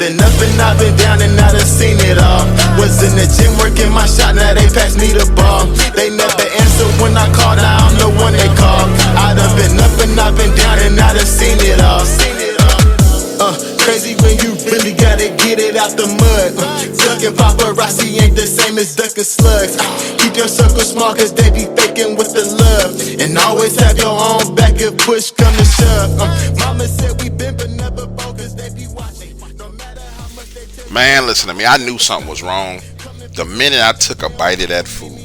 been up and I've been down and I done seen it all. Was in the gym working my shot, now they pass me the ball. They never answer when I call, now I'm the one they call. I done been up and I've been down and I done seen it all. Crazy when you really gotta get it out the mud. Ducking paparazzi ain't the same as ducking slugs. Keep your circle small cause they be faking with the love. And always have your own back if push come to shove. Mama said we been but never focused, they be watching. No matter how much they tell. Man, listen to me. I knew something was wrong the minute I took a bite of that food.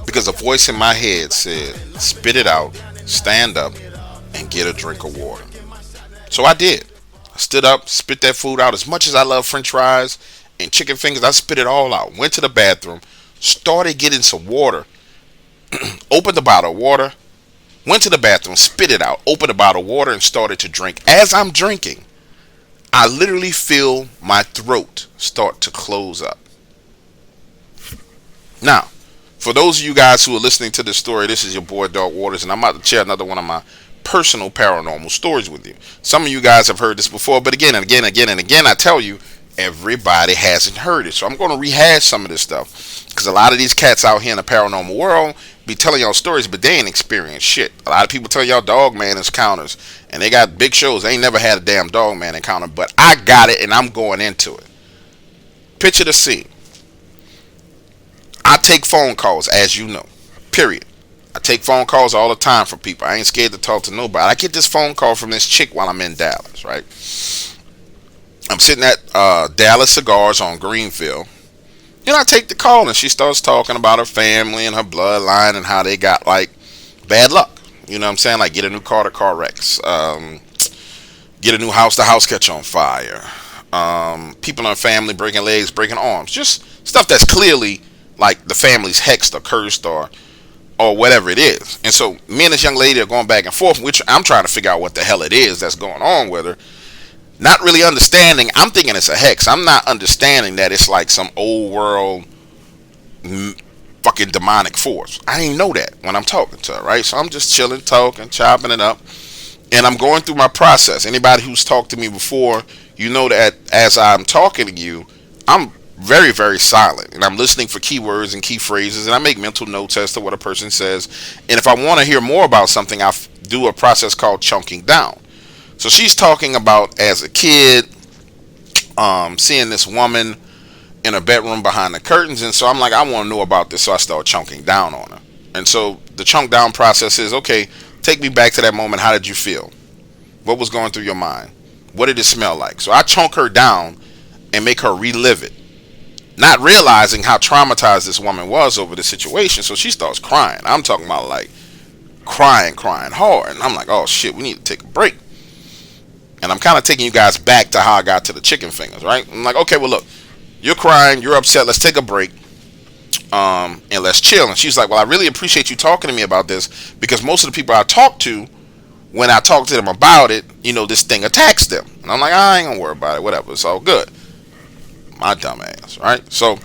Because a voice in my head said, spit it out, stand up, and get a drink of water. So I did. I stood up, spit that food out. As much as I love french fries and chicken fingers, I spit it all out. Went to the bathroom, started getting some water, opened the bottle of water, went to the bathroom, spit it out, opened the bottle of water, and started to drink. As I'm drinking, I literally feel my throat start to close up. Now, for those of you guys who are listening to this story, this is your boy Dark Waters, and I'm about to share another one of my personal paranormal stories with you. Some of you guys have heard this before, but again and again and again, I tell you, everybody hasn't heard it. So I'm going to rehash some of this stuff, because a lot of these cats out here in the paranormal world be telling y'all stories, but they ain't experienced shit. A lot of people tell y'all dog man encounters, and they got big shows. They ain't never had a damn dog man encounter, but I got it, and I'm going into it. Picture the scene. I take phone calls, as you know, period. I take phone calls all the time from people. I ain't scared to talk to nobody. I get this phone call from this chick while I'm in Dallas, right? I'm sitting at Dallas Cigars on Greenfield. And I take the call, and she starts talking about her family and her bloodline and how they got, like, bad luck. You know what I'm saying? Like, get a new car to car wrecks. Get a new house, the house catch on fire. People in her family breaking legs, breaking arms. Just stuff that's clearly, like, the family's hexed or cursed or whatever it is. And so me and this young lady are going back and forth, which I'm trying to figure out what the hell it is that's going on with her. Not really understanding. I'm thinking it's a hex. I'm not understanding that it's like some old world fucking demonic force. I didn't know that when I'm talking to her, right? So I'm just chilling, talking, chopping it up, and I'm going through my process. Anybody who's talked to me before, you know that as I'm talking to you, I'm very, very silent, and I'm listening for keywords and key phrases, and I make mental notes as to what a person says. And if I want to hear more about something, I do a process called chunking down. So she's talking about, as a kid, seeing this woman in a bedroom behind the curtains, and so I'm like, I want to know about this, so I start chunking down on her. And so the chunk down process is, okay, take me back to that moment. How did you feel? What was going through your mind? What did it smell like? So I chunk her down and make her relive it, not realizing how traumatized this woman was over the situation. So she starts crying. I'm talking about like crying hard. And I'm like, oh shit, we need to take a break. And I'm kind of taking you guys back to how I got to the chicken fingers, right? I'm like, okay, well look, you're crying, you're upset, let's take a break, and let's chill. And she's like, well, I really appreciate you talking to me about this, because most of the people I talk to, when I talk to them about it, you know, this thing attacks them. And I'm like, I ain't gonna worry about it, whatever, it's all good. My dumb ass, right? So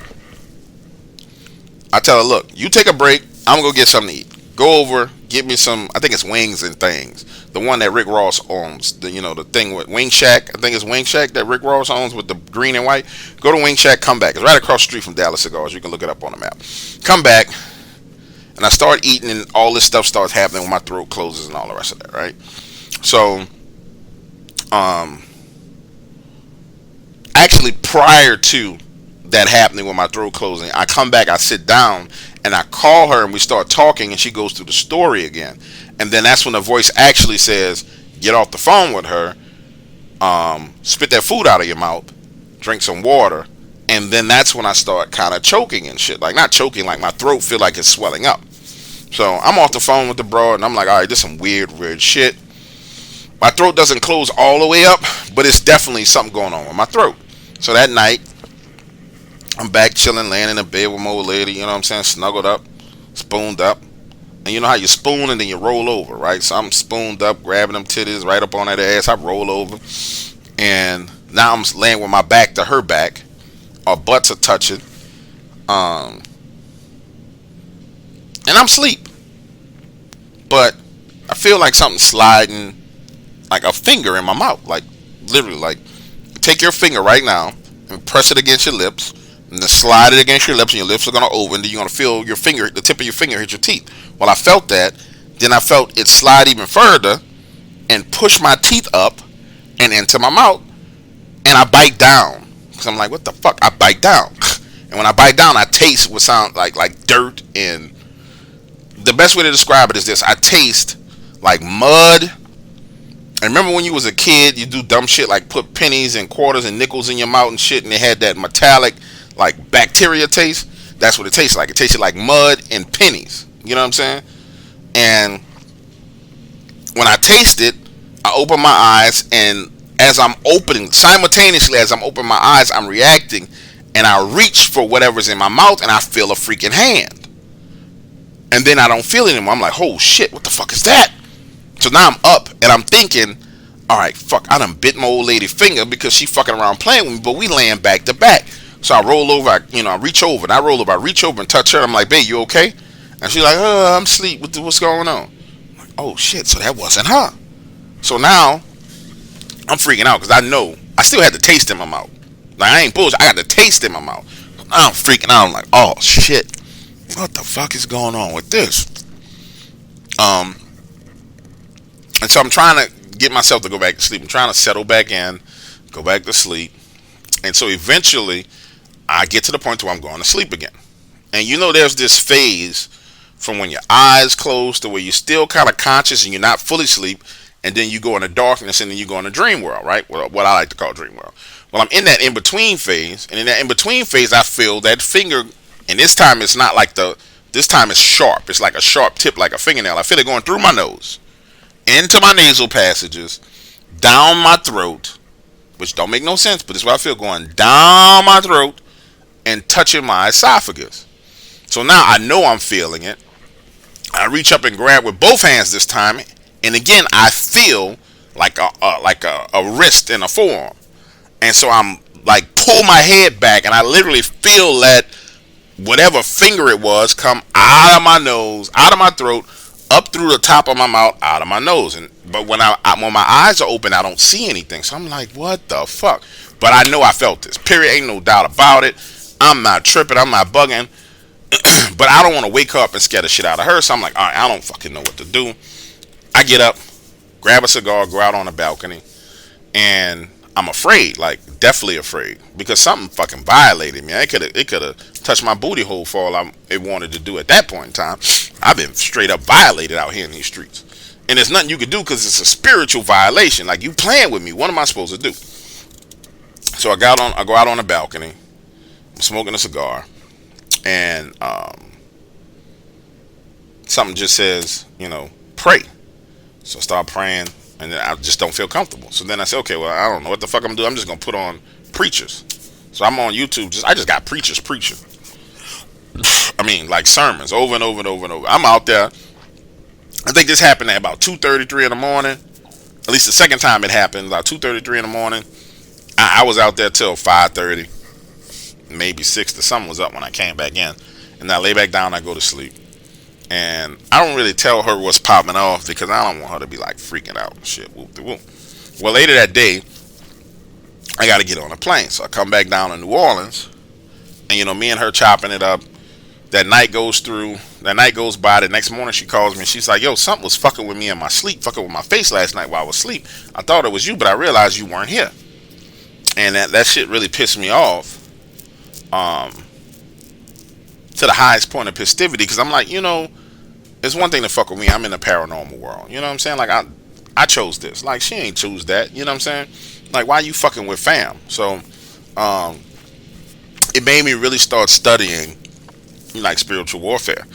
I tell her, look, you take a break, I'm gonna go get something to eat. Go over, get me some, I think it's Wings and Things, the one that Rick Ross owns, the thing with Wing Shack. I think it's Wing Shack that Rick Ross owns with the green and white. Go to Wing Shack, come back. It's right across the street from Dallas Cigars. You can look it up on the map. Come back, and I start eating, and all this stuff starts happening when my throat closes and all the rest of that, right? So actually, prior to that happening with my throat closing, I come back, I sit down, and I call her, and we start talking, and she goes through the story again. And then that's when the voice actually says, get off the phone with her, spit that food out of your mouth, drink some water. And then that's when I start kind of choking and shit. Like, not choking, like my throat feel like it's swelling up. So I'm off the phone with the broad, and I'm like, all right, this is some weird shit. My throat doesn't close all the way up, but it's definitely something going on with my throat. So that night, I'm back chilling, laying in a bed with my old lady, you know what I'm saying, snuggled up, spooned up. And you know how you spoon and then you roll over, right? So I'm spooned up, grabbing them titties right up on that ass. I roll over, and now I'm laying with my back to her back. Our butts are touching. And I'm asleep. But I feel like something sliding, like a finger in my mouth. Like, literally, like, take your finger right now and press it against your lips, and then slide it against your lips, and your lips are gonna open. And then you're gonna feel your finger, the tip of your finger, hit your teeth. Well, I felt that. Then I felt it slide even further and push my teeth up and into my mouth, and I bite down because I'm like, what the fuck? I bite down, and when I bite down, I taste what sounds like dirt. And the best way to describe it is this: I taste like mud. And remember when you was a kid, you do dumb shit like put pennies and quarters and nickels in your mouth and shit, and they had that metallic, like bacteria taste? That's what it tastes like. It tasted like mud and pennies. You know what I'm saying? And when I taste it, I open my eyes, and as I'm opening, simultaneously as I'm opening my eyes, I'm reacting, and I reach for whatever's in my mouth, and I feel a freaking hand. And then I don't feel it anymore. I'm like, oh shit, what the fuck is that? So now I'm up, and I'm thinking, all right, fuck, I done bit my old lady finger because she fucking around playing with me, but we laying back to back. So I roll over, I reach over, and I roll over, I reach over and touch her. I'm like, babe, you okay? And she's like, I'm asleep. What's going on? I'm like, oh shit, so that wasn't her. So now I'm freaking out because I know I still had the taste in my mouth. Like, I ain't bullshit, I got the taste in my mouth. I'm freaking out. I'm like, oh shit, what the fuck is going on with this? And so I'm trying to get myself to go back to sleep. I'm trying to settle back in, go back to sleep. And so eventually I get to the point where I'm going to sleep again. And there's this phase from when your eyes close to where you're still kind of conscious and you're not fully asleep, and then you go into darkness, and then you go into dream world, right? What I like to call dream world. Well, I'm in that in-between phase, and in that in-between phase I feel that finger, and this time it's not like this time it's sharp. It's like a sharp tip, like a fingernail. I feel it going through my nose, into my nasal passages, down my throat, which don't make no sense, but it's what I feel, going down my throat and touching my esophagus. So now I know I'm feeling it. I reach up and grab with both hands this time, and again I feel like a wrist and a forearm. And so I'm like, pull my head back, and I literally feel that whatever finger it was come out of my nose, out of my throat, up through the top of my mouth, out of my nose. But when my eyes are open, I don't see anything. So I'm like, what the fuck? But I know I felt this. Period. Ain't no doubt about it. I'm not tripping. I'm not bugging. But I don't want to wake up and scare the shit out of her. So I'm like, all right, I don't fucking know what to do. I get up, grab a cigar, go out on the balcony, and I'm afraid, like definitely afraid, because something fucking violated me. It could have touched my booty hole for all it wanted to do at that point in time. I've been straight up violated out here in these streets, and there's nothing you can do because it's a spiritual violation. Like, you playing with me. What am I supposed to do? So I go out on the balcony. I'm smoking a cigar, and something just says, pray. So I start praying, and then I just don't feel comfortable. So then I say, okay, well, I don't know what the fuck I'm gonna do. I'm just gonna put on preachers. So I'm on YouTube. I just got preachers preaching. I mean, like sermons over and over and over and over. I'm out there. I think this happened at about 2:33 in the morning. At least the second time it happened, about 2:33 in the morning. I was out there till 5:30, maybe 6. The sun was up when I came back in, and I lay back down. I go to sleep. And I don't really tell her what's popping off because I don't want her to be like freaking out and shit. Whoop de whoop. Well, later that day, I got to get on a plane. So I come back down to New Orleans, and me and her chopping it up. That night goes by. The next morning she calls me. She's like, yo, something was fucking with me in my sleep, fucking with my face last night while I was asleep. I thought it was you, but I realized you weren't here. And that shit really pissed me off. To the highest point of festivity, because I'm like, it's one thing to fuck with me. I'm in the paranormal world. You know what I'm saying? Like, I chose this. Like, she ain't choose that. You know what I'm saying? Like, why you fucking with fam? So, it made me really start studying, like, spiritual warfare.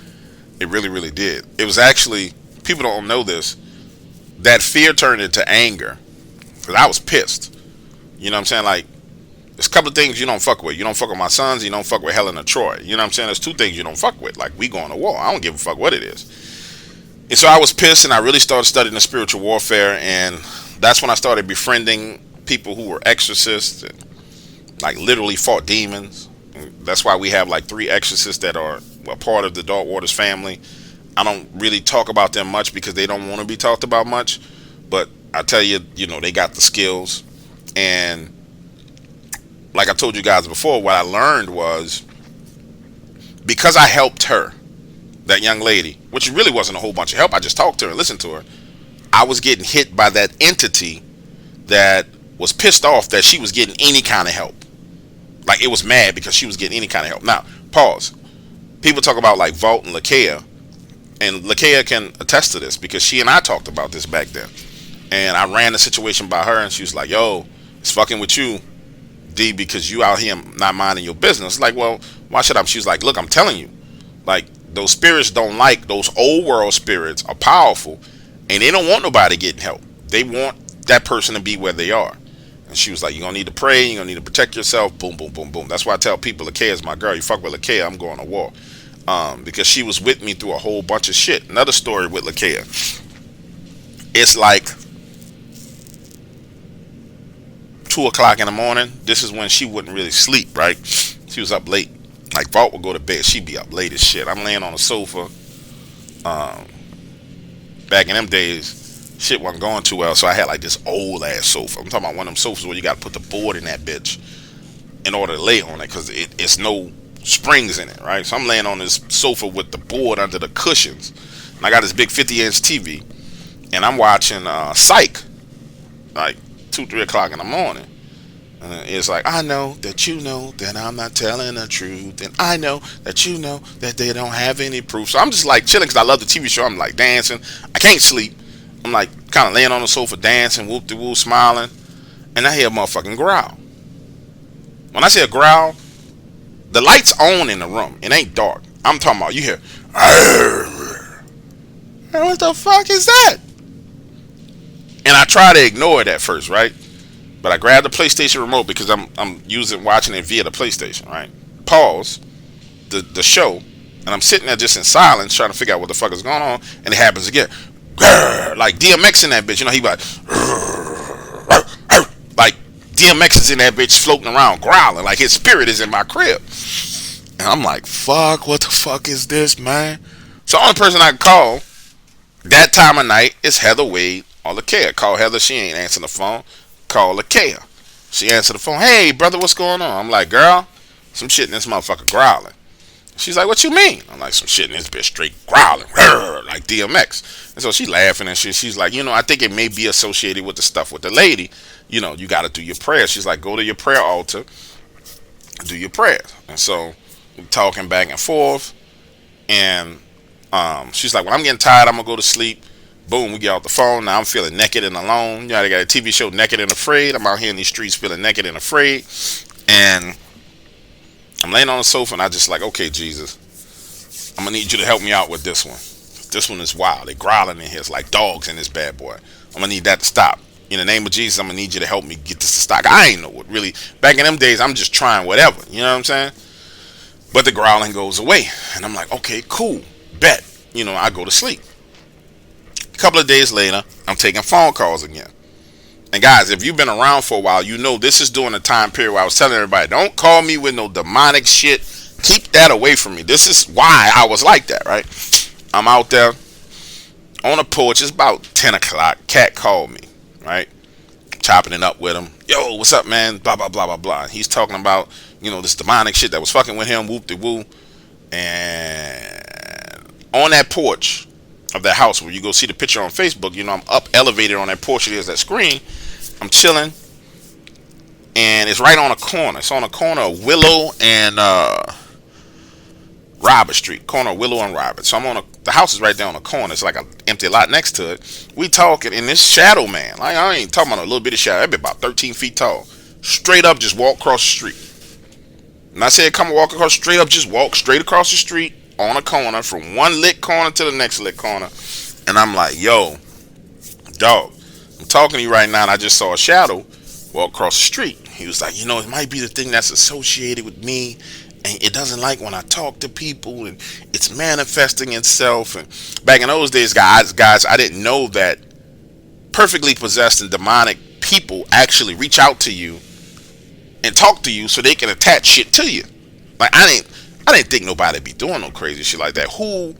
It really, really did. It was actually, people don't know this, that fear turned into anger. Because I was pissed. You know what I'm saying? Like, there's a couple of things you don't fuck with. You don't fuck with my sons. You don't fuck with Helen or Troy. You know what I'm saying? There's 2 things you don't fuck with. Like, we going to war. I don't give a fuck what it is. And so I was pissed, and I really started studying the spiritual warfare. And that's when I started befriending people who were exorcists and, like, literally fought demons. And that's why we have, like, 3 exorcists that are a part of the Dark Waters family. I don't really talk about them much because they don't want to be talked about much. But I tell you, they got the skills. And like I told you guys before, what I learned was, because I helped her, that young lady, which really wasn't a whole bunch of help, I just talked to her and listened to her, I was getting hit by that entity that was pissed off that she was getting any kind of help. Like, it was mad because she was getting any kind of help. Now, pause. People talk about like Vault and Lakia, and Lakia can attest to this because she and I talked about this back then. And I ran the situation by her, and she was like, yo, it's fucking with you, D, because you out here not minding your business. Like, well, why should I? She was like, look, I'm telling you, like, those spirits don't like, those old world spirits are powerful, and they don't want nobody getting help. They want that person to be where they are. And she was like, you're going to need to pray, you're going to need to protect yourself, boom, boom, boom, boom. That's why I tell people, Lakia is my girl. You fuck with Lakia, I'm going to war. Because she was with me through a whole bunch of shit. Another story with Lakia. It's like 2 o'clock in the morning. This is when she wouldn't really sleep, right? She was up late. Like, Vault would go to bed, she'd be up late as shit. I'm laying on the sofa. Back in them days, shit wasn't going too well, so I had like this old ass sofa. I'm talking about one of them sofas where you got to put the board in that bitch in order to lay on it, because it's no springs in it, right? So I'm laying on this sofa with the board under the cushions, and I got this big 50-inch TV, and I'm watching Psych, like 2-3 o'clock in the morning. And it's like, I know that I'm not telling the truth, and I know that you know that they don't have any proof. So I'm just like chilling because I love the TV show. I'm like dancing. I can't sleep. I'm like kind of laying on the sofa dancing, whoop-de-woo, smiling, and I hear a motherfucking growl. When I say a growl, the light's on in the room. It ain't dark. I'm talking about, you hear, what the fuck is that? And I try to ignore it at first, right? But I grabbed the PlayStation remote because I'm watching it via the PlayStation, right? Pause the show, and I'm sitting there just in silence trying to figure out what the fuck is going on, and it happens again. Like DMX in that bitch, you know, he like DMX is in that bitch floating around growling like his spirit is in my crib. And I'm like, fuck, what the fuck is this, man? So the only person I can call that time of night is Heather Wade or Lakia. Call Heather, she ain't answering the phone. Call Lakia. She answered the phone. Hey, brother, what's going on? I'm like, girl, some shit in this motherfucker growling. She's like, what you mean? I'm like, some shit in this bitch straight growling, like DMX. And so she laughing and shit. She's like, you know, I think it may be associated with the stuff with the lady. You know, you got to do your prayers. She's like, go to your prayer altar, do your prayers. And so we're talking back and forth. And she's like, when I'm getting tired, I'm going to go to sleep. Boom, we get off the phone. Now I'm feeling naked and alone. You know, they got a TV show, Naked and Afraid. I'm out here in these streets feeling naked and afraid. And I'm laying on the sofa, and I just like, okay, Jesus, I'm going to need you to help me out with this one. This one is wild. They growling in here. It's like dogs in this bad boy. I'm going to need that to stop. In the name of Jesus, I'm going to need you to help me get this to stop. I ain't know what really. Back in them days, I'm just trying whatever. You know what I'm saying? But the growling goes away. And I'm like, okay, cool. Bet. You know, I go to sleep. A couple of days later, I'm taking phone calls again. And guys, if you've been around for a while, you know this is during the time period where I was telling everybody, don't call me with no demonic shit. Keep that away from me. This is why I was like that, right? I'm out there on the porch. It's about 10 o'clock. Cat called me, right? Chopping it up with him. Yo, what's up, man? Blah, blah, blah, blah, blah. He's talking about, you know, this demonic shit that was fucking with him. Whoop-de-woo. And on that porch of that house where you go see the picture on Facebook, you know, I'm up elevated on that porch. There's that screen. I'm chilling, and it's right on a corner. It's on a corner of Willow and Robert Street. Corner of Willow and Robert. So I'm on the house is right there on the corner. It's like an empty lot next to it. We talking, and this shadow man, like, I ain't talking about a little bit of shadow. That'd be about 13 feet tall. Straight up, just walk across the street. And I said, come walk across, straight up, just walk straight across the street on a corner from one lit corner to the next lit corner. And I'm like, yo, dog, I'm talking to you right now, and I just saw a shadow walk across the street. He was like, you know, it might be the thing that's associated with me, and it doesn't like when I talk to people, and it's manifesting itself. And back in those days, guys, I didn't know that perfectly possessed and demonic people actually reach out to you and talk to you so they can attach shit to you. Like, I didn't think nobody be doing no crazy shit like that. Who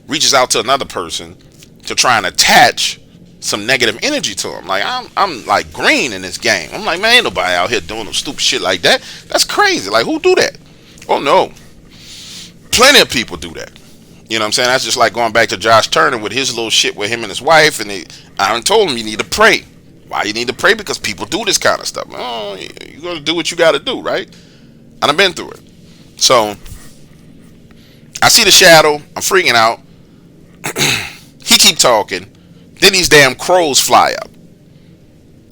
reaches out to another person to try and attach some negative energy to them. Like I'm like green in this game. I'm like, man, ain't nobody out here doing no stupid shit like that. That's crazy. Like, who do that? Oh no, plenty of people do that. You know what I'm saying? That's just like going back to Josh Turner with his little shit with him and his wife. And I done told him, you need to pray. Why you need to pray? Because people do this kind of stuff. Oh, you're gonna do what you got to do, right? And I've been through it. So I see the shadow. I'm freaking out. He keep talking. Then these damn crows fly up,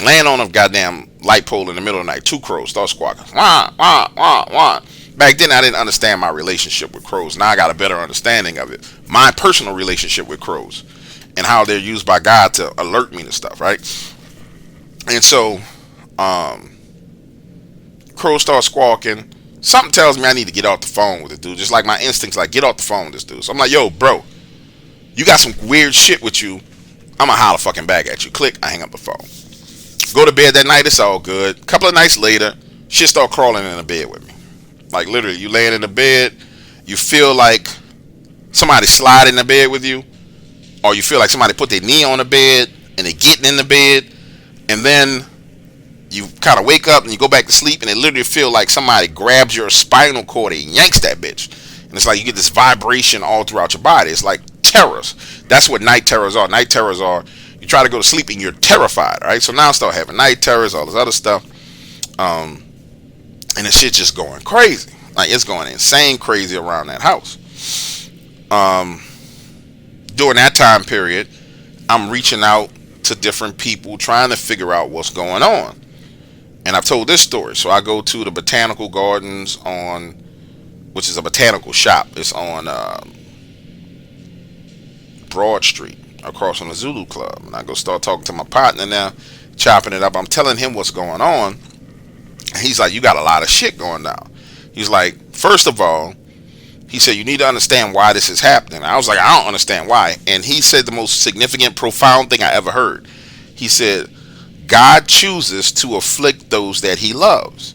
land on a goddamn light pole in the middle of the night. 2 crows start squawking. Wah, wah, wah, wah. Back then, I didn't understand my relationship with crows. Now I got a better understanding of it. My personal relationship with crows and how they're used by God to alert me to stuff, right? And so, crows start squawking. Something tells me I need to get off the phone with the dude. Just like my instincts, like, get off the phone with this dude. So I'm like, yo, bro, you got some weird shit with you. I'm gonna holler fucking back at you. Click, I hang up the phone. Go to bed that night, it's all good. Couple of nights later, shit start crawling in the bed with me. Like, literally, you laying in the bed, you feel like somebody slide in the bed with you, or you feel like somebody put their knee on the bed and they getting in the bed, and then you kind of wake up and you go back to sleep, and it literally feel like somebody grabs your spinal cord and yanks that bitch. And it's like you get this vibration all throughout your body. It's like terrors. That's what night terrors are. Night terrors are, you try to go to sleep and you're terrified, right? So now I start having night terrors, all this other stuff. And the shit's just going crazy. Like, it's going insane crazy around that house. During that time period, I'm reaching out to different people trying to figure out what's going on. And I've told this story. So I go to the Botanical Gardens which is a botanical shop. It's on Broad Street, across from the Zulu Club. And I go start talking to my partner now, chopping it up. I'm telling him what's going on. He's like, you got a lot of shit going down. He's like, first of all, he said, you need to understand why this is happening. I was like, I don't understand why. And he said the most significant, profound thing I ever heard. He said, God chooses to afflict those that he loves.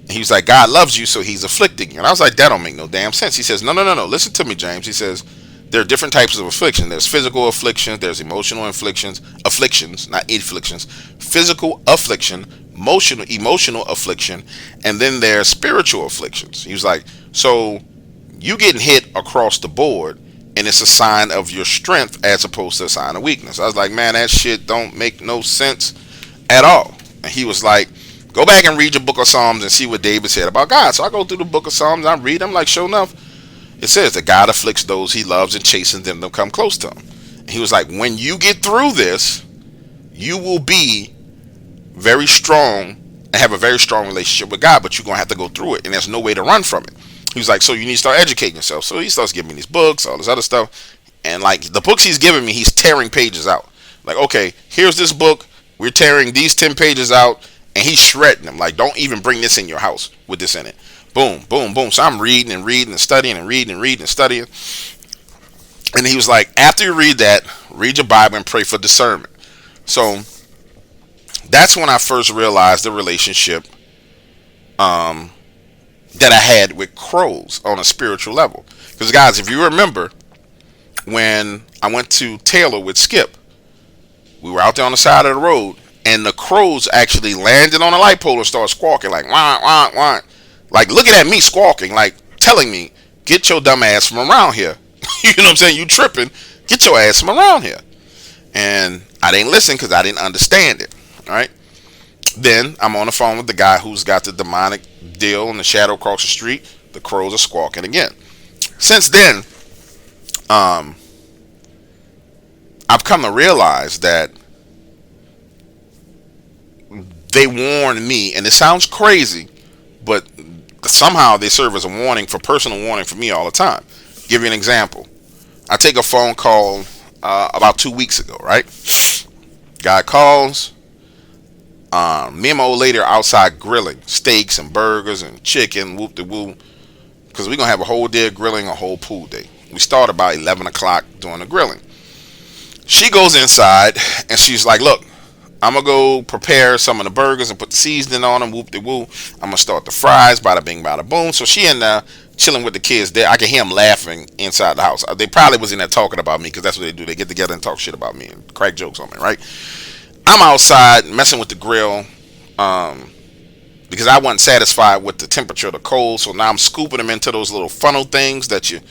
And he was like, God loves you, so he's afflicting you. And I was like, that don't make no damn sense. He says, no. Listen to me, James. He says, there are different types of affliction. There's physical afflictions. There's emotional afflictions, not afflictions. Physical affliction, emotional affliction, and then there's spiritual afflictions. He was like, so you getting hit across the board, and it's a sign of your strength as opposed to a sign of weakness. I was like, man, that shit don't make no sense at all. And he was like, go back and read your book of Psalms and see what David said about God. So I go through the book of Psalms, I read them, like, sure enough, it says that God afflicts those he loves and chastens them to come close to him. And he was like, when you get through this, you will be very strong and have a very strong relationship with God, but you're going to have to go through it, and there's no way to run from it. He was like, so you need to start educating yourself. So he starts giving me these books, all this other stuff. And like the books he's giving me, he's tearing pages out. Like, okay, here's this book. We're tearing these 10 pages out, and he's shredding them. Like, don't even bring this in your house with this in it. Boom, boom, boom. So I'm reading and studying and studying. And he was like, after you read that, read your Bible and pray for discernment. So that's when I first realized the relationship that I had with crows on a spiritual level. Because guys, if you remember, when I went to Taylor with Skip, we were out there on the side of the road, and the crows actually landed on a light pole and started squawking like wah wah wah, like looking at me squawking, like telling me, get your dumb ass from around here. You know what I'm saying? You tripping, get your ass from around here. And I didn't listen because I didn't understand it. All right. Then I'm on the phone with the guy who's got the demonic deal in the shadow across the street. The crows are squawking again. Since then, I've come to realize that they warn me, and it sounds crazy, but somehow they serve as a warning, for personal warning for me all the time. Give you an example. I take a phone call about 2 weeks ago, right? Guy calls. Me and my old lady are outside grilling steaks and burgers and chicken, whoop de whoop, because we're going to have a whole day of grilling, a whole pool day. We start about 11 o'clock doing the grilling. She goes inside and she's like, look, I'm gonna go prepare some of the burgers and put the seasoning on them. Whoop de woo. I'm gonna start the fries. Bada bing, bada boom. So she in there chilling with the kids there. I can hear them laughing inside the house. They probably was in there talking about me because that's what they do. They get together and talk shit about me and crack jokes on me, right? I'm outside messing with the grill because I wasn't satisfied with the temperature of the coals. So now I'm scooping them into those little funnel things that you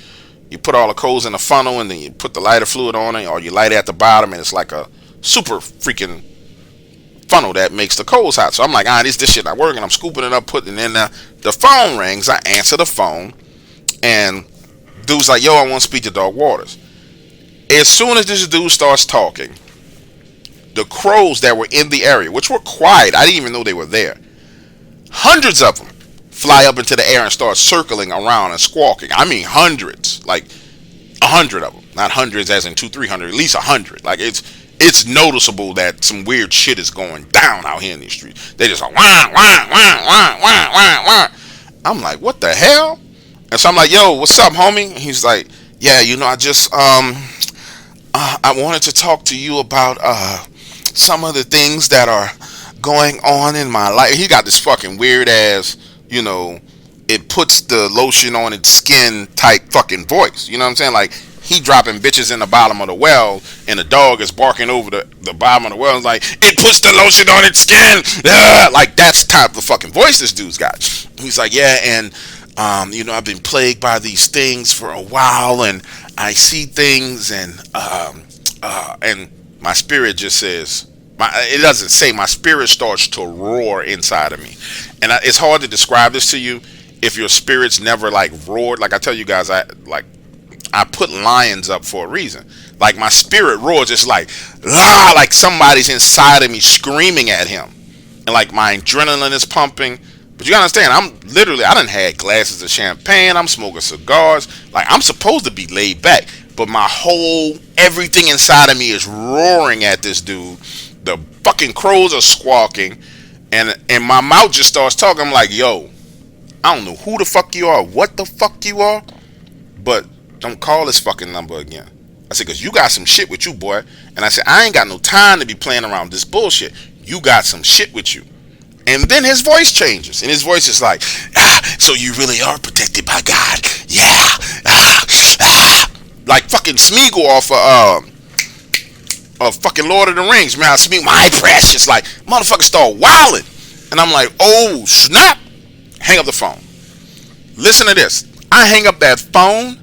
put all the coals in the funnel and then you put the lighter fluid on it, or you light it at the bottom and it's like a super freaking funnel that makes the coals hot. So I'm like, this shit not working. I'm scooping it up, putting it in there. The phone rings. I answer the phone, and dude's like, yo, I want to speak to Dog Waters. As soon as this dude starts talking, the crows that were in the area, which were quiet, I didn't even know they were there, hundreds of them fly up into the air and start circling around and squawking. I mean hundreds, like 100 of them. Not hundreds as in 200-300, at least 100. Like it's noticeable that some weird shit is going down out here in these streets. They just like wah wah wah wah wah wah wah. I'm like, what the hell? And so I'm like, yo, what's up, homie? And he's like, yeah, I just I wanted to talk to you about some of the things that are going on in my life. He got this fucking weird ass, it puts the lotion on its skin type fucking voice. You know what I'm saying? Like, he dropping bitches in the bottom of the well, and the dog is barking over the bottom of the well. It's like, it puts the lotion on its skin. Like, that's the type of fucking voice this dude's got. He's like, yeah, and I've been plagued by these things for a while, and I see things, and my spirit just says, it doesn't say, my spirit starts to roar inside of me. And it's hard to describe this to you if your spirit's never like roared. Like I tell you guys, I put lions up for a reason. Like, my spirit roars, it's like somebody's inside of me screaming at him, and like my adrenaline is pumping. But you gotta understand, I done had glasses of champagne, I'm smoking cigars, like, I'm supposed to be laid back, but everything inside of me is roaring at this dude. The fucking crows are squawking, and my mouth just starts talking. I'm like, yo, I don't know who the fuck you are, what the fuck you are, but don't call this fucking number again. I said, because you got some shit with you, boy. And I said, I ain't got no time to be playing around with this bullshit. You got some shit with you. And then his voice changes. And his voice is like, so you really are protected by God. Yeah. Like fucking Smeagol off of fucking Lord of the Rings. Man, Smeagol, my precious. Like, motherfucker start wilding. And I'm like, oh, snap. Hang up the phone. Listen to this. I hang up that phone,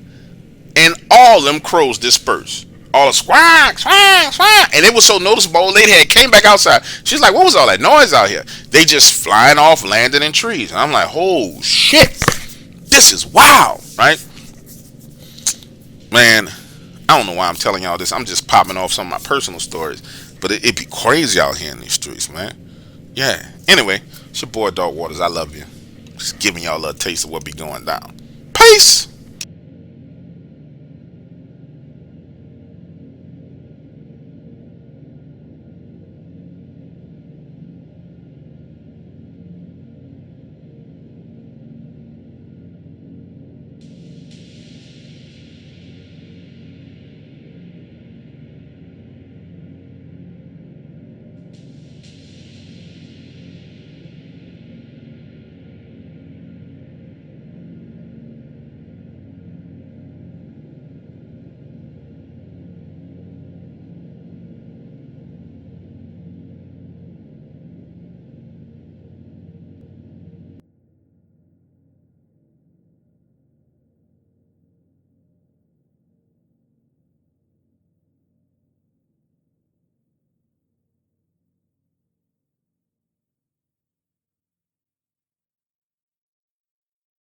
and all them crows disperse. All the squawk, squawk, squawk. And it was so noticeable. Old lady had came back outside. She's like, what was all that noise out here? They just flying off, landing in trees. And I'm like, oh shit. This is wild, right? Man, I don't know why I'm telling y'all this. I'm just popping off some of my personal stories. But it be crazy out here in these streets, man. Yeah. Anyway, it's your boy Dog Waters. I love you. Just giving y'all a little taste of what be going down. Peace.